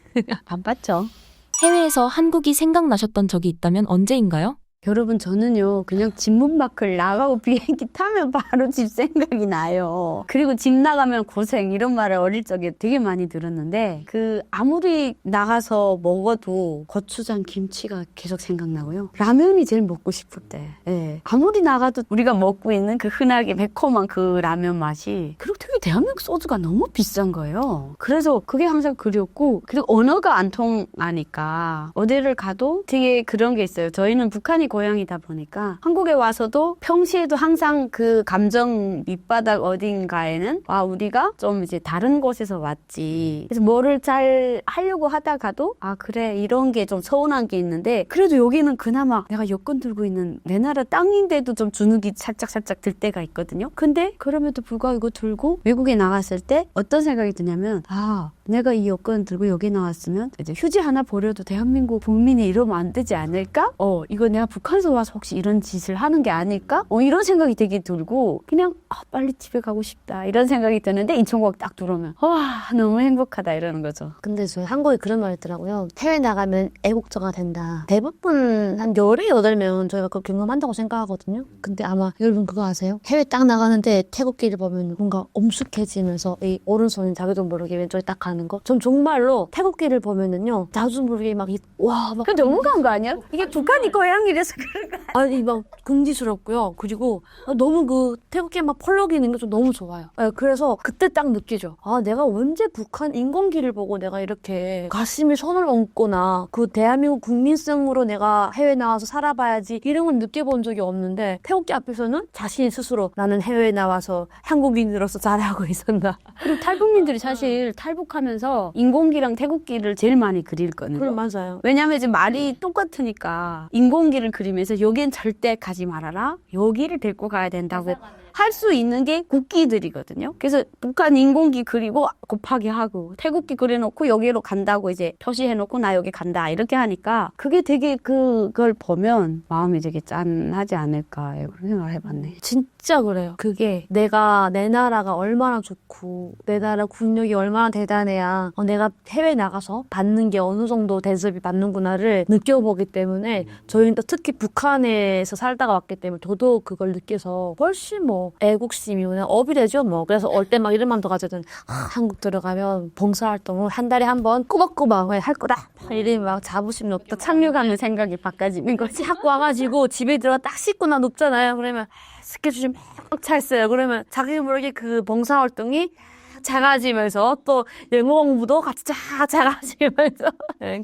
Speaker 2: 바빴죠.
Speaker 3: 해외에서 한국이 생각나셨던 적이 있다면 언제인가요?
Speaker 2: 여러분 저는요 그냥 집 문 밖을 나가고 비행기 타면 바로 집 생각이 나요. 그리고 집 나가면 고생 이런 말을 어릴 적에 되게 많이 들었는데 아무리 나가서 먹어도 고추장 김치가 계속 생각나고요. 라면이 제일 먹고 싶을 때 아무리 나가도 우리가 먹고 있는 그 흔하게 매콤한 그 라면 맛이 그리고 되게 대한민국 소주가 너무 비싼 거예요. 그래서 그게 항상 그리웠고 그리고 언어가 안 통하니까 어디를 가도 되게 그런 게 있어요. 저희는 북한이 고향이다 보니까 한국에 와서도 평시에도 항상 그 감정 밑바닥 어딘가에는 와 우리가 좀 이제 다른 곳에서 왔지. 그래서 뭐를 잘 하려고 하다가도 아 그래 이런 게 좀 서운한 게 있는데 그래도 여기는 그나마 내가 여권 들고 있는 내 나라 땅인데도 좀 주눅이 살짝 들 때가 있거든요. 근데 그럼에도 불구하고 이거 들고 외국에 나갔을 때 어떤 생각이 드냐면 아 내가 이 여권 들고 여기 나왔으면 이제 휴지 하나 버려도 대한민국 국민이 이러면 안 되지 않을까? 이거 내가 북한에서 와서 혹시 이런 짓을 하는 게 아닐까? 이런 생각이 되게 들고 그냥 빨리 집에 가고 싶다 이런 생각이 드는데 인천공항 딱 들어오면 와 너무 행복하다 이러는 거죠.
Speaker 1: 근데 저 한국에 그런 말 있더라고요. 해외 나가면 애국자가 된다. 대부분 한 열에 8명 저희가 그걸 경험한다고 생각하거든요. 근데 아마 여러분 그거 아세요? 해외 딱 나가는데 태국기를 보면 뭔가 엄숙해지면서 이 오른손이 자기도 모르게 왼쪽에 딱 가는 거. 전 정말로 태국기를 보면은요. 자주 모르게 막
Speaker 2: 근데 너무한 거 아니야? 이게 북한이 고향이라서 그런가?
Speaker 1: 아니 막 긍지스럽고요. 그리고 너무 그 태국기 막 펄럭이는 게 좀 너무 좋아요. 그래서 그때 딱 느끼죠. 아 내가 언제 북한 인공기를 보고 내가 이렇게 가슴에 손을 얹거나 그 대한민국 국민성으로 내가 해외 나와서 살아봐야지 이런 건 느껴본 적이 없는데 태국기 앞에서는 자신이 스스로 나는 해외에 나와서 한국인으로서 잘하고 있었나.
Speaker 2: 그리고 탈북민들이 사실 탈북하면서 인공기랑 태국기를 제일 많이 그릴 거는.
Speaker 1: 그럼 맞아요.
Speaker 2: 왜냐면 이제 말이 똑같으니까 인공기를 그리면서 여긴 절대 가지 말아라. 여기를 데리고 가야 된다고 할 수 있는 게 국기들이거든요. 그래서 북한 인공기 그리고 곱하기 하고 태국기 그려놓고 여기로 간다고 이제 표시해놓고 나 여기 간다 이렇게 하니까 그게 되게 그걸 보면 마음이 되게 짠하지 않을까 그런 생각을 해봤네.
Speaker 1: 진짜 그래요. 그게 내가 내 나라가 얼마나 좋고 내 나라 국력이 얼마나 대단해야 내가 해외 나가서 받는 게 어느 정도 대접이 받는구나를 느껴보기 때문에 저희는 또 특히 북한에서 살다가 왔기 때문에 더더욱 그걸 느껴서 훨씬 애국심이 그냥 업이 되죠 뭐. 그래서 올 때 막 이런 마음도 가져든 한국 들어가면 봉사활동을 한 달에 한 번 꼬박꼬박 할 거다 이런 막 자부심 높다
Speaker 2: 착륙하는 생각이 바꿔지는 거지.
Speaker 1: 학 와가지고 집에 들어가 딱 씻고 나 눕잖아요. 그러면 스케줄이 막 차 있어요. 그러면 자기 모르게 그 봉사활동이 작아지면서 또 영어 공부도 같이 작아지면서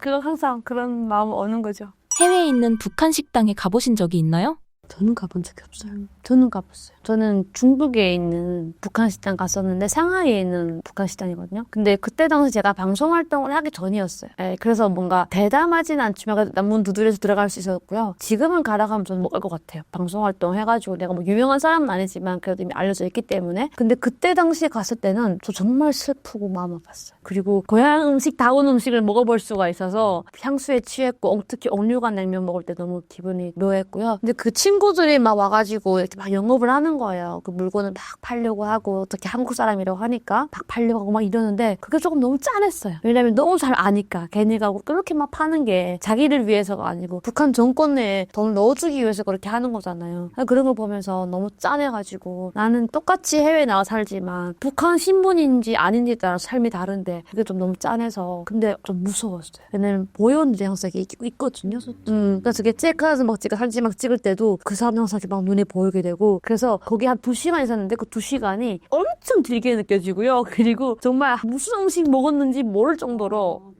Speaker 1: 그거 항상 그런 마음 오는 거죠.
Speaker 3: 해외에 있는 북한 식당에 가보신 적이 있나요?
Speaker 2: 저는 가본 적이 없어요.
Speaker 1: 저는 가봤어요. 저는 중국에 있는 북한 식당 갔었는데 상하이에 있는 북한 식당이거든요. 근데 그때 당시 제가 방송 활동을 하기 전이었어요. 그래서 뭔가 대담하진 않지만 남문 두드려서 들어갈 수 있었고요. 지금은 가라고 하면 저는 못 갈 것 같아요. 방송 활동 해가지고 내가 뭐 유명한 사람은 아니지만 그래도 이미 알려져 있기 때문에. 근데 그때 당시에 갔을 때는 저 정말 슬프고 마음 아팠어요. 그리고 고향 음식다운 음식을 먹어볼 수가 있어서 향수에 취했고 특히 옥류관 냉면 먹을 때 너무 기분이 묘했고요. 근데 그 친구들이 막 와가지고 이렇게 막 영업을 하는 거예요. 그 물건을 막 팔려고 하고 어떻게 한국 사람이라고 하니까 막 팔려고 하고 막 이러는데 그게 조금 너무 짠했어요. 왜냐면 너무 잘 아니까 걔네가 그렇게 막 파는 게 자기를 위해서가 아니고 북한 정권 내에 돈을 넣어주기 위해서 그렇게 하는 거잖아요. 그런 걸 보면서 너무 짠해가지고 나는 똑같이 해외에 나와 살지만 북한 신분인지 아닌지에 따라 삶이 다른데 그게 좀 너무 짠해서 근데 좀 무서웠어요. 왜냐면 보여는데 항상 이게 있거든요. 그래서 그게 চে크하면서 막 사진 막 찍을 때도 그 사람 항상 막 눈에 보이게 되고 그래서 거기 한 2시간 있었는데 그 2시간이 엄청 길게 느껴지고요. 그리고 정말 무슨 음식 먹었는지 모를 정도로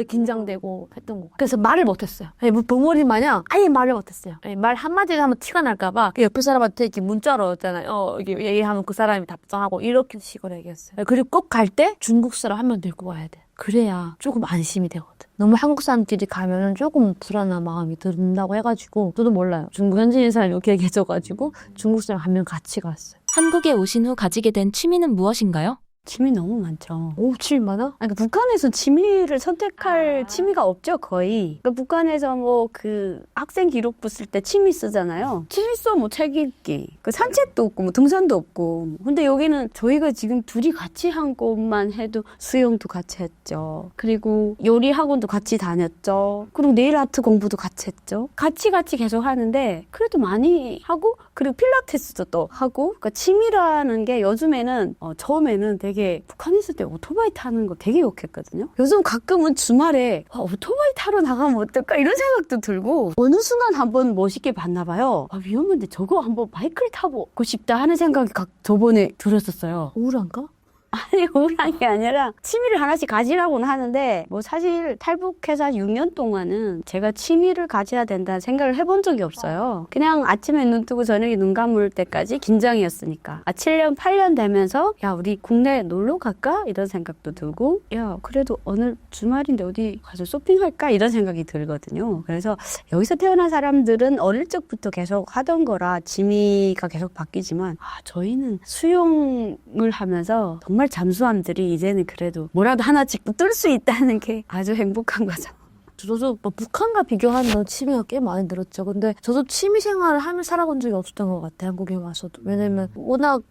Speaker 1: 긴장되고 했던 거. 그래서 말을 못했어요. 뭐 벙어리 마냥 아예 말을 못했어요. 말 한마디를 하면 티가 날까봐 옆에 사람한테 이렇게 문자로 있잖아요. 이게 얘기하면 그 사람이 답장하고 이렇게 식으로 얘기했어요. 그리고 꼭 갈 때 중국 사람 한 명 들고 와야 돼. 그래야 조금 안심이 되거든. 너무 한국 사람끼리 가면은 조금 불안한 마음이 든다고 해가지고 저도 몰라요. 중국 현지인 사람이 이렇게 얘기해줘가지고 중국 사람 한 명 같이 갔어요.
Speaker 3: 한국에 오신 후 가지게 된 취미는 무엇인가요?
Speaker 2: 취미 너무 많죠.
Speaker 1: 7만 원?
Speaker 2: 그러니까 북한에서 취미를 선택할 취미가 없죠, 거의. 그러니까 북한에서 그 학생 기록부 쓸 때 취미 쓰잖아요. 취미 써 책 읽기. 그 산책도 없고 등산도 없고. 근데 여기는 저희가 지금 둘이 같이 한 것만 해도 수영도 같이 했죠. 그리고 요리 학원도 같이 다녔죠. 그리고 네일 아트 공부도 같이 했죠. 같이 계속 하는데 그래도 많이 하고 그리고 필라테스도 또 하고. 그러니까 취미라는 게 요즘에는 처음에는 되게 북한에 있을 때 오토바이 타는 거 되게 욕했거든요. 요즘 가끔은 주말에 오토바이 타러 나가면 어떨까 이런 생각도 들고 어느 순간 한번 멋있게 봤나 봐요. 위험한데 저거 한번 바이크를 타보고 싶다 하는 생각이 저번에 들었었어요.
Speaker 1: 우울한가?
Speaker 2: 아니 우울한 게 아니라 취미를 하나씩 가지라고는 하는데 뭐 사실 탈북해서 6년 동안은 제가 취미를 가져야 된다는 생각을 해본 적이 없어요. 그냥 아침에 눈 뜨고 저녁에 눈 감을 때까지 긴장이었으니까 7년 8년 되면서 야 우리 국내에 놀러 갈까? 이런 생각도 들고 야 그래도 오늘 주말인데 어디 가서 쇼핑할까? 이런 생각이 들거든요. 그래서 여기서 태어난 사람들은 어릴 적부터 계속 하던 거라 취미가 계속 바뀌지만 저희는 수용을 하면서 정말 잠수함들이 이제는 그래도 뭐라도 하나씩 뜰 수 있다는 게 아주 행복한 거죠.
Speaker 1: 저도 뭐 북한과 비교하면 취미가 꽤 많이 늘었죠. 근데 저도 취미 생활을 하며 살아본 적이 없었던 것 같아요. 한국에 와서도. 왜냐면 워낙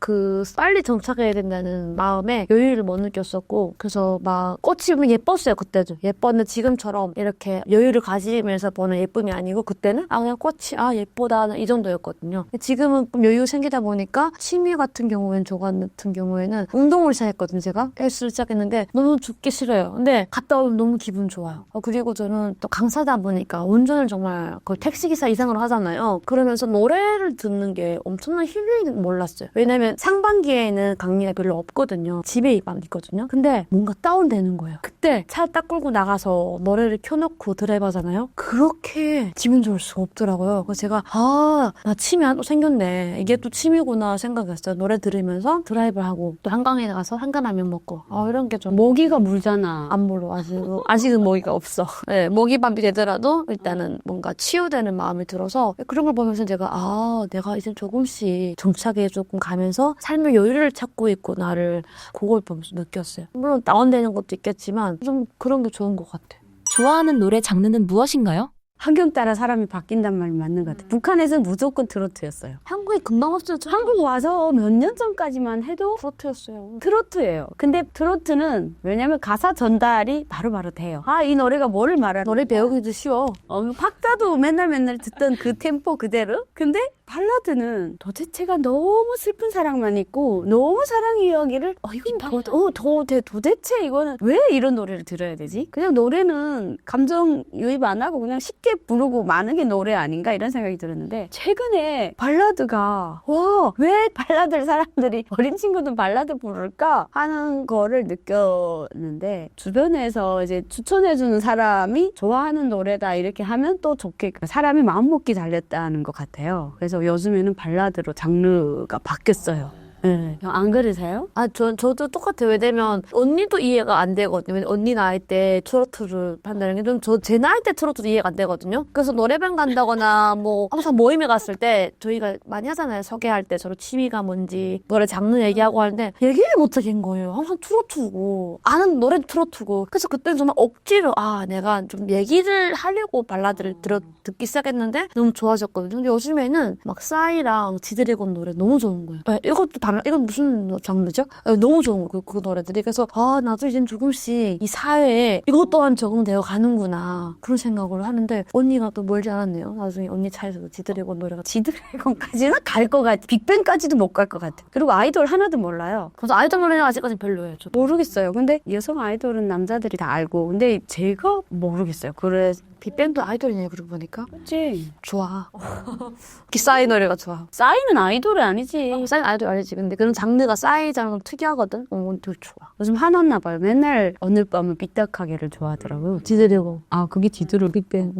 Speaker 1: 빨리 정착해야 된다는 마음에 여유를 못 느꼈었고, 그래서 막 꽃이 피면 예뻤어요. 그때도. 예뻤는데 지금처럼 이렇게 여유를 가지면서 보는 예쁨이 아니고, 그때는 그냥 꽃이 예쁘다 이 정도였거든요. 지금은 좀 여유 생기다 보니까 취미 같은 경우에는, 저 같은 경우에는 운동을 시작했거든요. 제가 헬스를 시작했는데 너무 죽기 싫어요. 근데 갔다 오면 너무 기분 좋아요. 그리고 저는 또 강사다 보니까 운전을 정말 거의 택시기사 이상으로 하잖아요. 그러면서 노래를 듣는 게 엄청난 힐링이 몰랐어요. 왜냐면 상반기에는 강의가 별로 없거든요. 집에만 있거든요. 근데 뭔가 다운되는 거예요. 그때 차 딱 끌고 나가서 노래를 켜놓고 드라이브 하잖아요. 그렇게 기분 좋을 수가 없더라고요. 그래서 제가 나 취미 하나 또 생겼네. 이게 또 취미구나 생각했어요. 노래 들으면서 드라이브를 하고 또 한강에 가서 한강라면 먹고 이런 게 좀
Speaker 2: 모기가 물잖아.
Speaker 1: 안 물어. 아직은 모기가 없어. 네, 모기밤이 되더라도 일단은 뭔가 치유되는 마음이 들어서 그런 걸 보면서 제가 내가 이제 조금씩 정착에 조금 가면서 삶의 여유를 찾고 있구나를 그걸 보면서 느꼈어요. 물론 다운되는 것도 있겠지만 좀 그런 게 좋은 것 같아요.
Speaker 3: 좋아하는 노래 장르는 무엇인가요?
Speaker 2: 환경 따라 사람이 바뀐단 말이 맞는 것 같아요. 북한에서는 무조건 트로트였어요.
Speaker 1: 한국에 금방 없어졌죠.
Speaker 2: 한국 와서 몇 년 전까지만 해도
Speaker 1: 트로트였어요.
Speaker 2: 트로트예요. 근데 트로트는 왜냐면 가사 전달이 바로바로 돼요. 이 노래가 뭐를 말하는
Speaker 1: 노래 배우기도 쉬워.
Speaker 2: 박자도 맨날 듣던 그 템포 그대로. 근데 발라드는 도대체가 너무 슬픈 사랑만 있고 너무 사랑 이야기를 이건 도대체 이거는 왜 이런 노래를 들어야 되지? 그냥 노래는 감정 유입 안 하고 그냥 쉽게 부르고 마는 게 노래 아닌가 이런 생각이 들었는데 최근에 발라드가 왜 발라드를 사람들이 어린 친구들 발라드 부를까 하는 거를 느꼈는데 주변에서 이제 추천해주는 사람이 좋아하는 노래다 이렇게 하면 또 좋게 사람이 마음먹기 달렸다는 것 같아요. 그래서 요즘에는 발라드로 장르가 바뀌었어요. 네. 안 그러세요?
Speaker 1: 저도 똑같아요. 왜냐면 언니도 이해가 안 되거든요. 왜냐면 언니 나이 때 트로트를 한다는 게 제 나이 때 트로트도 이해가 안 되거든요. 그래서 노래방 간다거나 항상 모임에 갔을 때 저희가 많이 하잖아요. 소개할 때 서로 취미가 뭔지 노래 장르 얘기하고 하는데 얘기를 못 하겠는 거예요. 항상 트로트고 아는 노래도 트로트고. 그래서 그때는 정말 억지로 내가 좀 얘기를 하려고 발라드를 듣기 시작했는데 너무 좋아졌거든요. 근데 요즘에는 막 싸이랑 지드래곤 노래 너무 좋은 거예요. 이것도 이건 무슨 장르죠? 너무 좋은 거예요, 그 노래들이. 그래서 나도 이젠 조금씩 이 사회에 이것 또한 적응되어 가는구나 그런 생각을 하는데 언니가 또 멀지 않았네요. 나중에 언니 차에서도 지드래곤 노래가
Speaker 2: 지드래곤까지는 갈 것 같아. 빅뱅까지도 못 갈 것 같아. 그리고 아이돌 하나도 몰라요.
Speaker 1: 그래서 아이돌 노래는 아직까지 별로예요. 저도.
Speaker 2: 모르겠어요. 근데 여성 아이돌은 남자들이 다 알고 근데 제가 모르겠어요. 그래서
Speaker 1: 빅뱅도 아이돌이네요. 그러고 보니까.
Speaker 2: 그치?
Speaker 1: 좋아. 싸이 노래가 좋아.
Speaker 2: 싸이는 아이돌이 아니지.
Speaker 1: 싸이 아이돌 아니지. 근데 그런 장르가 싸이 장르 특이하거든. 되게 좋아.
Speaker 2: 요즘 화났나 봐요. 맨날 오늘 밤은 삐딱하게를 좋아하더라고요.
Speaker 1: 지드래곤.
Speaker 2: 그게 지드래곤 빅뱅.